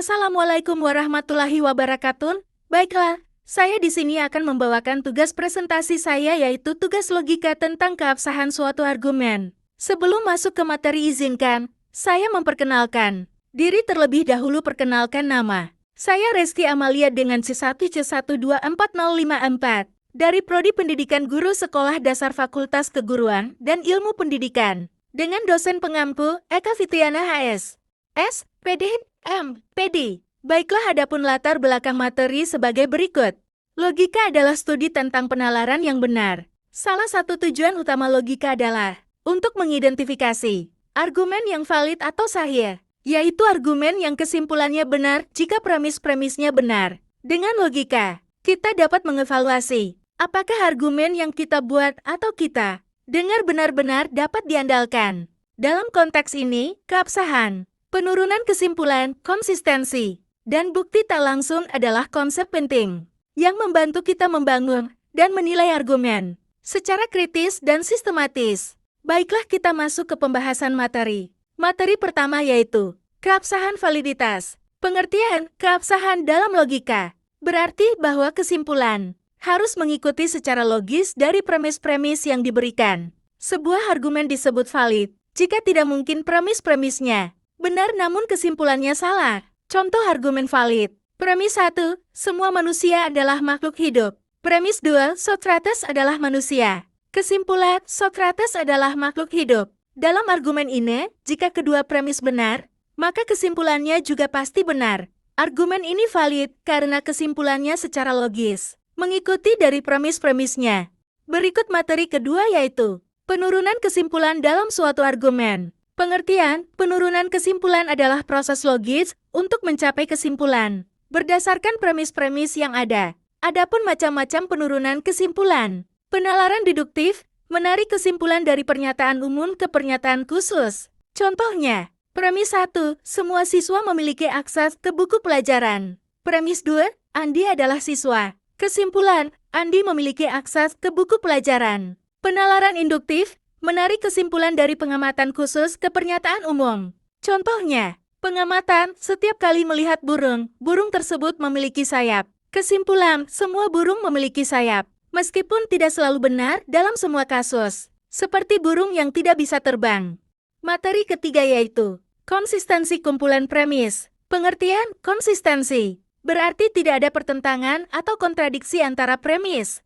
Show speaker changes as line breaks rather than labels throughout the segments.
Assalamualaikum warahmatullahi wabarakatuh. Baiklah, saya di sini akan membawakan tugas presentasi saya yaitu tugas logika tentang keabsahan suatu argumen. Sebelum masuk ke materi izinkan, saya memperkenalkan diri terlebih dahulu. Perkenalkan nama. Saya Reski Amalia dengan C1C124054 dari Prodi Pendidikan Guru Sekolah Dasar Fakultas Keguruan dan Ilmu Pendidikan dengan dosen pengampu Eka Fitriana HS. S. PD. M. PD. Baiklah, adapun latar belakang materi sebagai berikut. Logika adalah studi tentang penalaran yang benar. Salah satu tujuan utama logika adalah untuk mengidentifikasi argumen yang valid atau sahih, yaitu argumen yang kesimpulannya benar jika premis-premisnya benar. Dengan logika, kita dapat mengevaluasi apakah argumen yang kita buat atau kita dengar benar-benar dapat diandalkan. Dalam konteks ini, keabsahan, penurunan kesimpulan, konsistensi, dan bukti tak langsung adalah konsep penting yang membantu kita membangun dan menilai argumen secara kritis dan sistematis. Baiklah, kita masuk ke pembahasan materi. Materi pertama yaitu keabsahan validitas. Pengertian keabsahan dalam logika berarti bahwa kesimpulan harus mengikuti secara logis dari premis-premis yang diberikan. Sebuah argumen disebut valid jika tidak mungkin premis-premisnya benar namun kesimpulannya salah. Contoh argumen valid. Premis 1, semua manusia adalah makhluk hidup. Premis 2, Socrates adalah manusia. Kesimpulan, Socrates adalah makhluk hidup. Dalam argumen ini, jika kedua premis benar, maka kesimpulannya juga pasti benar. Argumen ini valid karena kesimpulannya secara logis mengikuti dari premis-premisnya. Berikut materi kedua yaitu penurunan kesimpulan dalam suatu argumen. Pengertian, penurunan kesimpulan adalah proses logis untuk mencapai kesimpulan berdasarkan premis-premis yang ada. Adapun macam-macam penurunan kesimpulan. Penalaran deduktif, menarik kesimpulan dari pernyataan umum ke pernyataan khusus. Contohnya, premis 1, semua siswa memiliki akses ke buku pelajaran. Premis 2, Andi adalah siswa. Kesimpulan, Andi memiliki akses ke buku pelajaran. Penalaran induktif, menarik kesimpulan dari pengamatan khusus ke pernyataan umum. Contohnya, pengamatan, setiap kali melihat burung, burung tersebut memiliki sayap. Kesimpulan, semua burung memiliki sayap. Meskipun tidak selalu benar dalam semua kasus, seperti burung yang tidak bisa terbang. Materi ketiga yaitu konsistensi kumpulan premis. Pengertian konsistensi berarti tidak ada pertentangan atau kontradiksi antara premis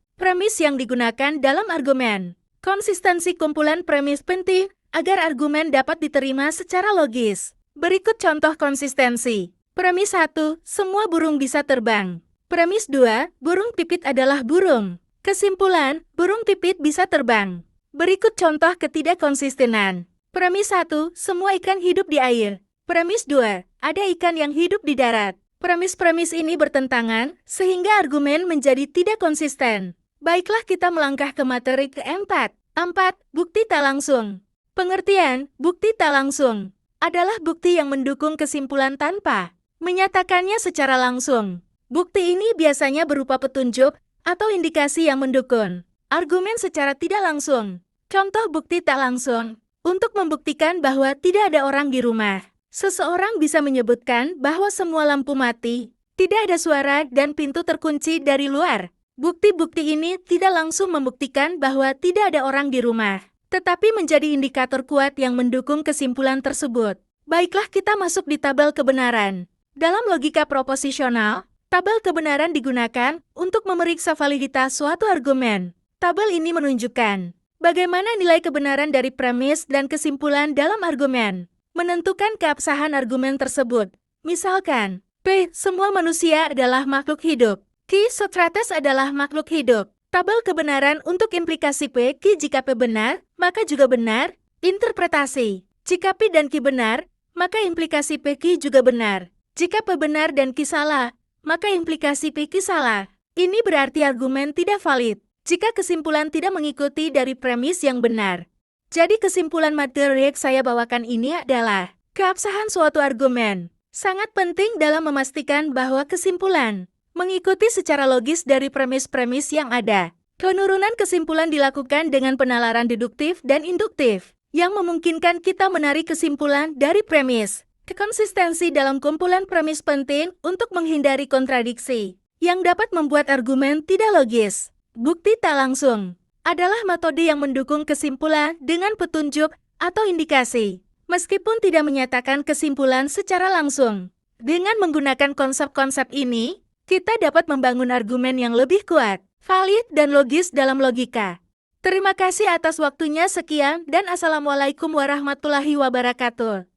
yang digunakan dalam argumen. Konsistensi kumpulan premis penting agar argumen dapat diterima secara logis. Berikut contoh konsistensi. Premis 1, semua burung bisa terbang. Premis 2, burung pipit adalah burung. Kesimpulan, burung pipit bisa terbang. Berikut contoh ketidakkonsistenan. Premis 1, semua ikan hidup di air. Premis 2, ada ikan yang hidup di darat. Premis-premis ini bertentangan sehingga argumen menjadi tidak konsisten. Baiklah, kita melangkah ke materi keempat. 4. Bukti tak langsung. Pengertian, bukti tak langsung adalah bukti yang mendukung kesimpulan tanpa menyatakannya secara langsung. Bukti ini biasanya berupa petunjuk atau indikasi yang mendukung argumen secara tidak langsung. Contoh bukti tak langsung, untuk membuktikan bahwa tidak ada orang di rumah. Seseorang bisa menyebutkan bahwa semua lampu mati, tidak ada suara dan pintu terkunci dari luar. Bukti-bukti ini tidak langsung membuktikan bahwa tidak ada orang di rumah, tetapi menjadi indikator kuat yang mendukung kesimpulan tersebut. Baiklah, kita masuk di tabel kebenaran. Dalam logika proposisional, tabel kebenaran digunakan untuk memeriksa validitas suatu argumen. Tabel ini menunjukkan bagaimana nilai kebenaran dari premis dan kesimpulan dalam argumen, menentukan keabsahan argumen tersebut. Misalkan, P, semua manusia adalah makhluk hidup. Q, Socrates adalah makhluk hidup. Tabel kebenaran untuk implikasi P, Q jika P benar, maka juga benar. Interpretasi, jika P dan Q benar, maka implikasi P, Q juga benar. Jika P benar dan Q salah, maka implikasi P, Q salah. Ini berarti argumen tidak valid jika kesimpulan tidak mengikuti dari premis yang benar. Jadi kesimpulan materi yang saya bawakan ini adalah keabsahan suatu argumen sangat penting dalam memastikan bahwa kesimpulan mengikuti secara logis dari premis-premis yang ada. Penurunan kesimpulan dilakukan dengan penalaran deduktif dan induktif, yang memungkinkan kita menarik kesimpulan dari premis Konsistensi dalam kumpulan premis penting untuk menghindari kontradiksi yang dapat membuat argumen tidak logis. Bukti tak langsung adalah metode yang mendukung kesimpulan dengan petunjuk atau indikasi, meskipun tidak menyatakan kesimpulan secara langsung. Dengan menggunakan konsep-konsep ini, kita dapat membangun argumen yang lebih kuat, valid, dan logis dalam logika. Terima kasih atas waktunya. Sekian, dan Assalamualaikum warahmatullahi wabarakatuh.